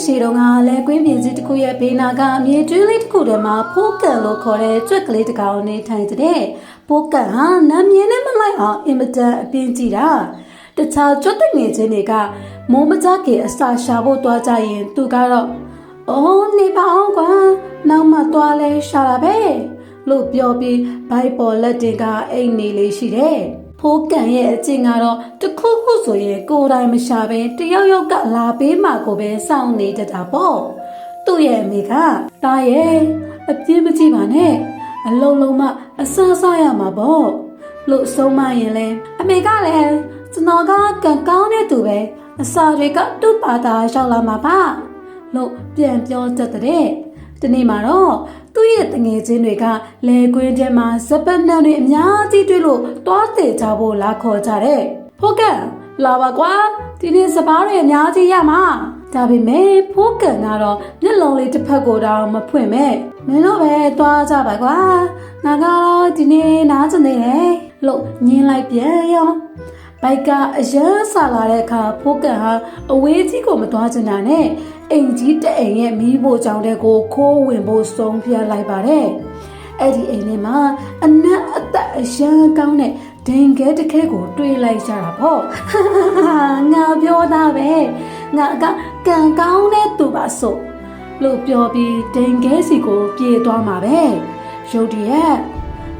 ရှိတော့ငါလဲကွင်းပြင်စီတစ်ခုရဲ့ဘေးနာကအမြေကျွင်းလေးတစ်ခုထဲမှာဖိုးကန်လို့ခေါ်တဲ့ကြွက်ကလေးတစ်ကောင်နေထိုင်တဲ့ဖိုးကန်ဟာနာမည်နဲ့မလိုက်အောင်အင်မတန်အပြင်းကြီးတာတခြားကြွက်တဲ့ငယ်ချင်းတွေကမိုးမကြခင်အစာရှာဖို့တွားကြရင်သူကတော့အော်နေပါအောင်ကွာနောက်မှတွားလဲရှာတာပဲလို့ပြောပြီးဘိုက်ပေါ်လက်တင်ကအိမ်နေလေးရှိတယ်ဖိုးကန်ရဲ့အကျင့်ကတော့တခုခုဆိုရင်ကိုယ်တိုင်မရှာဘဲတယောက်ယောက်ကလာပေးမှကိုပဲစောင့်နေတတ်တာပေါ့သူ့ရဲ့အမေကတားရဲ့အပြင်းမကြည့်ပါနဲ့အလုံးလုံးမှအဆဆရမှာပေါ့လို့ဆုံးမရင်လဲအမေကလည်းကျွန်တော်ကကံကောင်းတဲ့သူပဲအစာတွေကသူ့ဘာသာရောက်လာမှာပါလို့ပြန်ပြောတတ်တဲ့ဒီနေ့မှာတော့သူ့ရဲ့တငယ်ချင်းတွေကလဲကွင်းထဲမှာစပတ်နှံတွေအများကြီးတွေ့လို့တွားတည်ကြဖို့လာခေါ်ကြတဲ့ဖိုးကန်လာပါကွာဒီနေ့စပားတွေအများကြီးရမှာဒါပေမဲ့ဖိုးကန်ကတော့မျက်လုံးလေးတစ်ဖက်ကိုတောင်မဖွင့်မဲ့မင်းတို့ပဲတွားကြပါကွာငါကတော့ဒီနေ့နားကျင်နေတယ်လို့ညင်းလိုက်ပြန်ရောဘိုက်ကအရန်ဆာလာတဲ့အခါဖိုးကန်ဟာအဝေးကြီးကိုမသွားချင်တာနဲ့အိမ်ကြီးတအိမ်ရဲ့မီးဖို့ကြောင့်တဲ့ကိုခိုးဝင်ဖို့ဆုံးဖြတ်လိုက်ပါတယ်အဲ့ဒီအိမ်ထဲမှာအနက်အသက်အရန်ကောင်းတဲ့ဒင်ခဲတစ်ခဲကိုတွေးလိုက်ကြတာပေါ့ငါပြောတာပဲငါကကံကောင်းတဲ့သူပါဆိုလို့ပြောပြီးဒင်ခဲစီကိုပြေးသွားမှာပဲရုတ်တရက်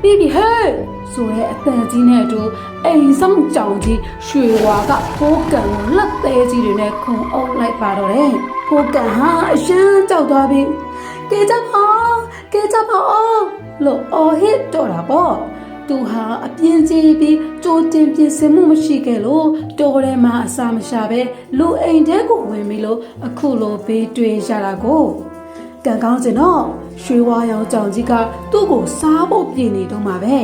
ပြီးပြီဟဲ့ဆိုတဲ့အတန်ကြီးနဲ့အတူအိမ်ဆောင်ကြောင်ကြီးရွှေဝါကဖိုးကန်ကိုလက်သေးကြီးတွေနဲ့ခုံအုပ်လိုက်ပါတော့တယ်ဖိုးကန်ဟာအရှမ်းကြောက်သွားပြီးကဲကြပါလို့အော်ဟစ်တော့တာပေါ့သူဟာအပြင်းကြီးပြီးကြိုတင်ပြင်ဆင်မှုမရှိခဲ့လို့တော်ထဲမှာအစာမရှာပဲလူအိမ်ထဲကိုဝင်ပြီးလို့အခုလိုဘေးတွေ့ရတာကိုကံကောင်းစင်တော့ရွှေဝါရောင်ကြောင်ကြီးကသူ့ကိုစားဖို့ပြင်နေတော့မှာပဲ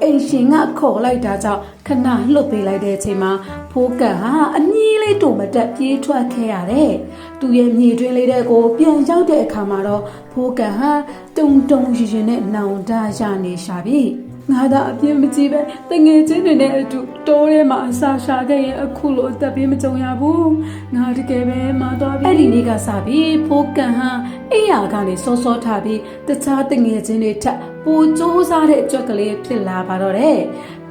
အိမ်ရှင်ကခေါ်လိုက်တာကြောင့်ခဏလှုပ်ပေးလိုက်တဲ့အချိန်မှာဖိုးကန်ဟာအမြည်လေးတုံမတက်ပြေးထွက်ခဲ့ရတယ်သူရဲ့မြေတွင်းလေးတဲ့ကိုပြန်ရောက်တဲ့အခါမှာတော့ဖိုးကန်ဟာတုံရင်နဲ့နောင်တရနေရှာပြီငါသာအပြင်းမကြည့်ပဲတငယ်ချင်းတွေနဲ့အတူတိုးထဲမှာအစာရှာခဲ့ရင်အခုလိုအသက်ပေးမကြုံရဘူးငါတကယ်ပဲမသွားပြီအဲ့ဒီနေ့ကစပြီးဖိုးကန်ဟာအိယာကနေစောထားပြီးတခြားတငယ်ချင်းတွေထပ်ပိုစူးစားတဲ့အကြွက်ကလေးဖြစ်လာပါတော့တယ်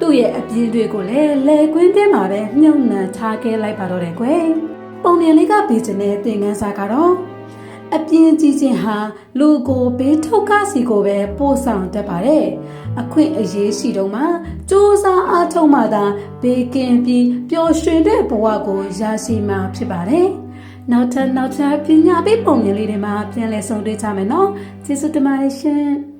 သူ့ရဲ့အပြင်းတွေကိုလည်းလဲကွင်းထဲမှာပဲမြုပ်နှံထားခဲ့လိုက်ပါတော့တယ်ကွယ်ပုံမြင်လေးကပေးခြင်းတဲ့သင်ခန်းစာကတော့အပြင်းကြီးခြင်းဟာလူကိုဘေးထုတ်ကားစီကိုပဲပို့ဆောင်တတ်ပါတယ်အခွင့်အရေးရှိတော့မှစူးစမ်းအားထုတ်မှသာဘေးကင်းပြီးပျော်ရွှင်တဲ့ဘဝကိုရရှိမှာဖြစ်ပါတယ်နောက်ထပ်ပညာပေးပုံမြင်လေးတွေမှာပြန်လည်ဆုံတွေ့ကြမယ်နော်ကျေးဇူးတင်ပါတယ်ရှင်